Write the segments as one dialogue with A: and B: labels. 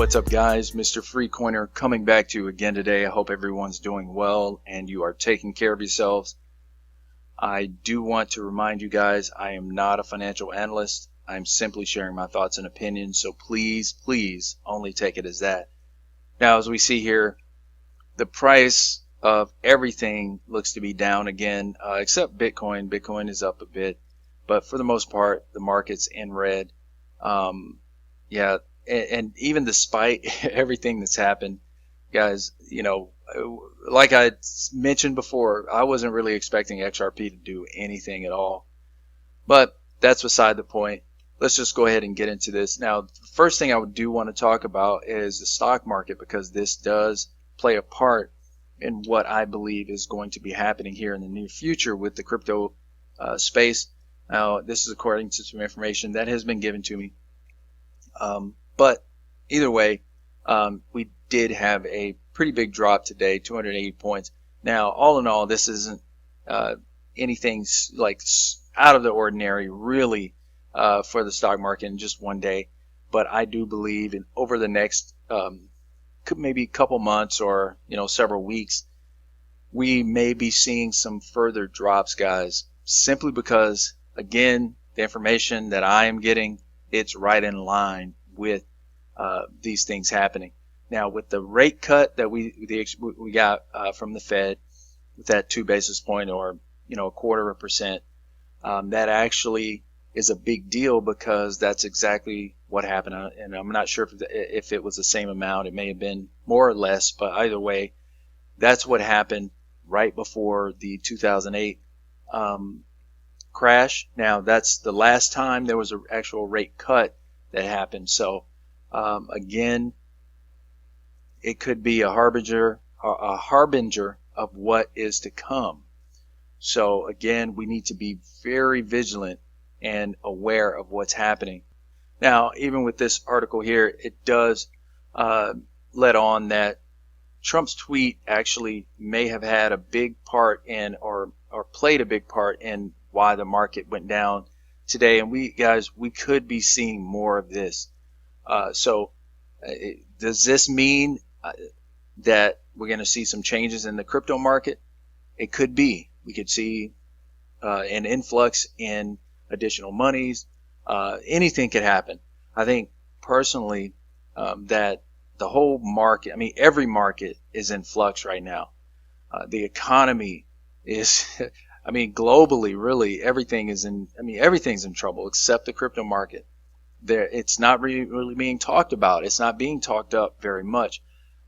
A: What's up, guys? Mr. Free Coiner coming back to you again today. I hope everyone's doing well and you are taking care of yourselves. I do want to remind you guys, I am not a financial analyst. I'm simply sharing my thoughts and opinions, so please only take it as that. Now, as we see here, the price of everything looks to be down again, except Bitcoin. Bitcoin is up a bit, but for the most part, the market's in red. Yeah. And even despite everything that's happened, guys, you know, like I mentioned before, I wasn't really expecting XRP to do anything at all. But that's beside the point. Let's just go ahead and get into this. Now, the first thing I do want to talk about is the stock market, because this does play a part in what I believe is going to be happening here in the near future with the crypto space. Now, this is according to some information that has been given to me. But either way, we did have a pretty big drop today, 280 points. Now, all in all, this isn't anything like out of the ordinary, really, for the stock market in just one day. But I do believe in over the next maybe a couple months or several weeks, we may be seeing some further drops, guys, simply because, again, the information that I am getting, it's right in line with these things happening. Now, with the rate cut that we got from the Fed, with that 2 basis point or a 0.25%, that actually is a big deal, because that's exactly what happened. And I'm not sure if it was the same amount. It may have been more or less, but either way, that's what happened right before the 2008 crash. Now, that's the last time there was an actual rate cut that happened. So again, it could be a harbinger of what is to come. So again, we need to be very vigilant and aware of what's happening. Now, even with this article here, it does let on that Trump's tweet actually may have had a big part in, or played a big part in, why the market went down today. And we could be seeing more of this. Does this mean that we're going to see some changes in the crypto market? It could be. We could see an influx in additional monies. Anything could happen. I think personally that the whole market, every market is in flux right now. The economy is, globally, really, everything's in trouble except the crypto market. It's not really being talked about. It's not being talked up very much.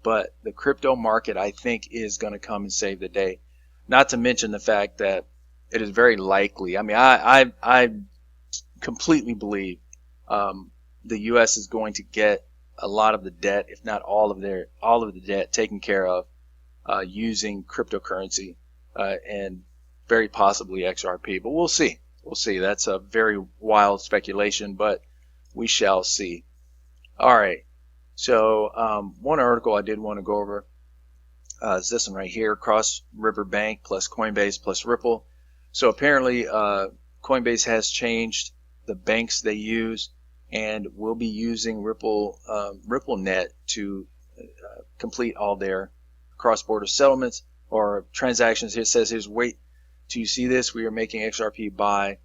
A: But the crypto market, I think, is going to come and save the day. Not to mention the fact that it is very likely. I completely believe the U.S. is going to get a lot of the debt, if not all of the debt, taken care of using cryptocurrency and very possibly XRP. But we'll see. We'll see. That's a very wild speculation, but we shall see. All right. So one article I did want to go over is this one right here: Cross River Bank plus Coinbase plus Ripple. So apparently Coinbase has changed the banks they use, and will be using RippleNet to complete all their cross-border settlements or transactions. It says, here's, wait till you see this. We are making XRP buy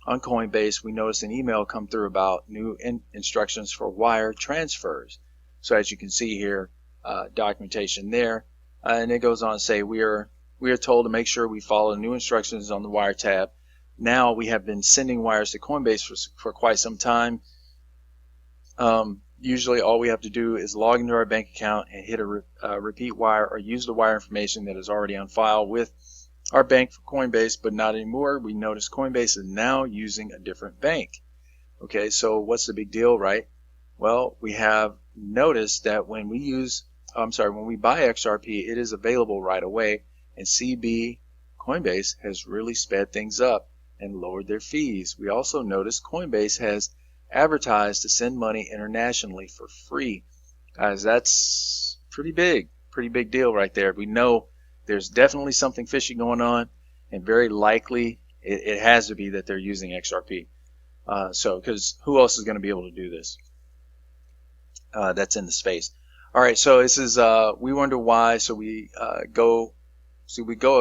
A: on Coinbase. We noticed an email come through about new instructions for wire transfers. So as you can see here, documentation there, and it goes on to say, we are told to make sure we follow new instructions on the wire tab. Now, we have been sending wires to Coinbase for quite some time. Usually all we have to do is log into our bank account and hit a repeat wire, or use the wire information that is already on file with our bank for Coinbase, but not anymore. We notice Coinbase is now using a different bank. Okay, so what's the big deal, right? Well, we have noticed that when we buy XRP, it is available right away, and CB Coinbase has really sped things up and lowered their fees. We also noticed Coinbase has advertised to send money internationally for free. Guys, that's pretty big deal right there. We know there's definitely something fishy going on, and very likely it has to be that they're using XRP. Because who else is going to be able to do this? that's in the space. All right, so this is we wonder why. So we go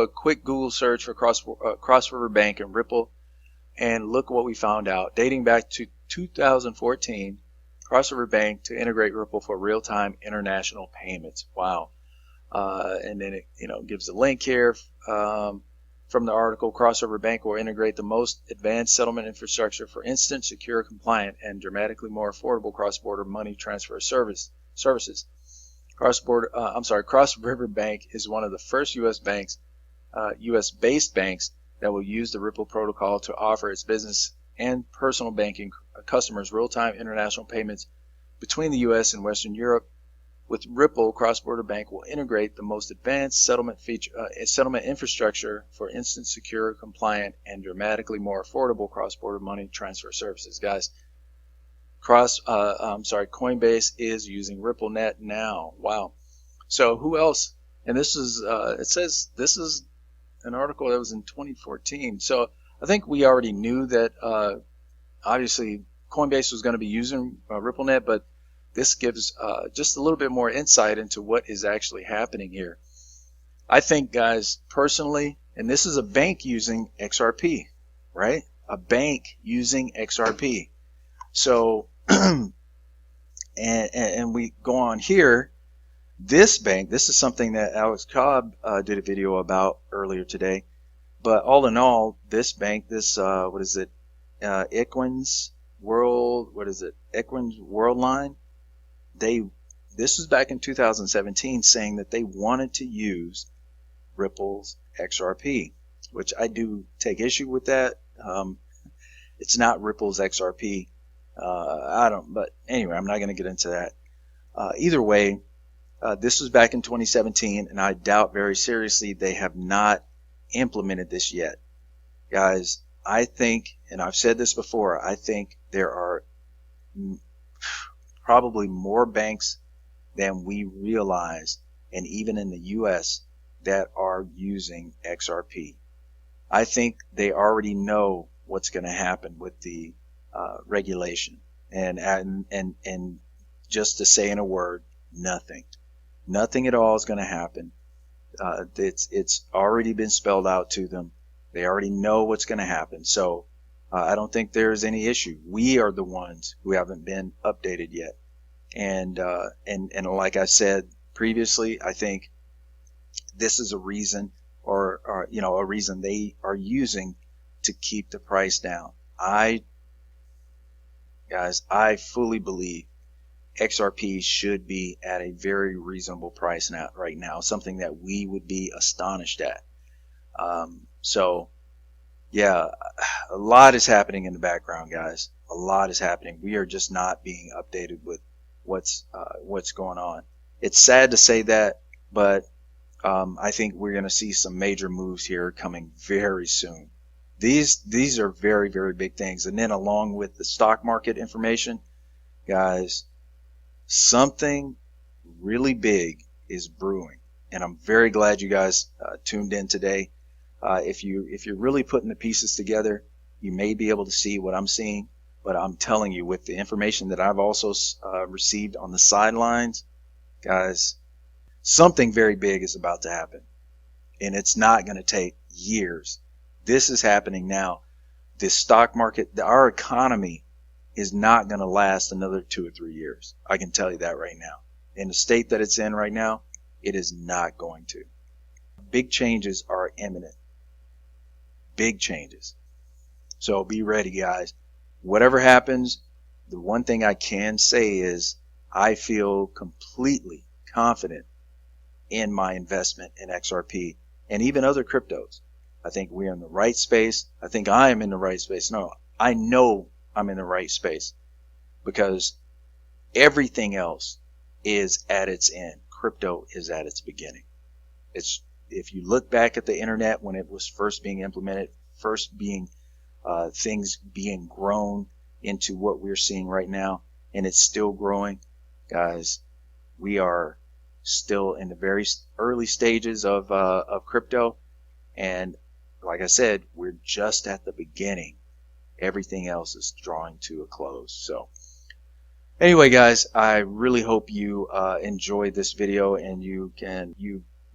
A: a quick Google search for Cross River Bank and Ripple, and look what we found out. Dating back to 2014, Cross River Bank to integrate Ripple for real-time international payments. Wow. And then it gives a link here from the article. Cross River Bank will integrate the most advanced settlement infrastructure for instant, secure, compliant, and dramatically more affordable cross-border money transfer services. Cross River Bank is one of the first U.S.-based banks that will use the Ripple protocol to offer its business and personal banking customers real-time international payments between the U.S. and Western Europe. With Ripple, Cross-Border Bank will integrate the most advanced settlement infrastructure for instant, secure, compliant, and dramatically more affordable cross-border money transfer services. Guys, Coinbase is using RippleNet now. Wow. So who else? And this is it says this is an article that was in 2014. So I think we already knew that obviously Coinbase was going to be using RippleNet, but this gives just a little bit more insight into what is actually happening here. I think, guys, personally, and this is a bank using XRP, right? A bank using XRP. So, and we go on here. This bank, this is something that Alex Cobb did a video about earlier today. But all in all, this bank, this what is it? Equins Worldline. This was back in 2017, saying that they wanted to use Ripple's XRP, which I do take issue with that. It's not Ripple's XRP. But anyway, I'm not going to get into that. Either way, this was back in 2017, and I doubt very seriously they have not implemented this yet. Guys, I think, and I've said this before, I think there are probably more banks than we realize, and even in the US, that are using XRP. I think they already know what's going to happen with the regulation, and just to say in a word, nothing at all is going to happen. It's already been spelled out to them. They already know what's going to happen. So I don't think there's any issue. We are the ones who haven't been updated yet. And like I said previously, I think this is a reason, or a reason they are using to keep the price down. Guys, I fully believe XRP should be at a very reasonable price right now, something that we would be astonished at. So yeah, a lot is happening in the background, guys. A lot is happening. We are just not being updated with what's going on. It's sad to say that, but I think we're going to see some major moves here coming very soon. These are very, very big things. And then along with the stock market information, guys, something really big is brewing. And I'm very glad you guys tuned in today. If you're really putting the pieces together, you may be able to see what I'm seeing. But I'm telling you, with the information that I've also received on the sidelines, guys, something very big is about to happen. And it's not going to take years. This is happening now. The stock market, our economy is not going to last another 2 or 3 years. I can tell you that right now. In the state that it's in right now, it is not going to. Big changes are imminent. Big changes. So be ready, guys. Whatever happens, the one thing I can say is I feel completely confident in my investment in XRP and even other cryptos. I think we're in the right space. I think I am in the right space. No, I know I'm in the right space because everything else is at its end. Crypto is at its beginning. If you look back at the internet when it was first being implemented, things being grown into what we're seeing right now, and it's still growing, guys. We are still in the very early stages of crypto, and like I said, we're just at the beginning. Everything else is drawing to a close. So Anyway, guys, I really hope you enjoyed this video and you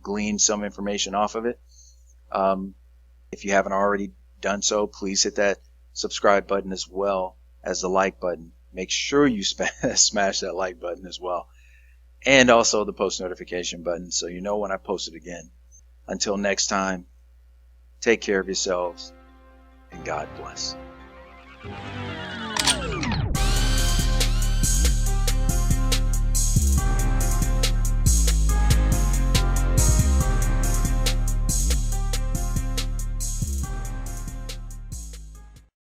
A: glean some information off of it. If you haven't already done so, please hit that subscribe button as well as the like button. Make sure you smash that like button as well, and also the post notification button so you know when I post it again. Until next time, take care of yourselves and God bless.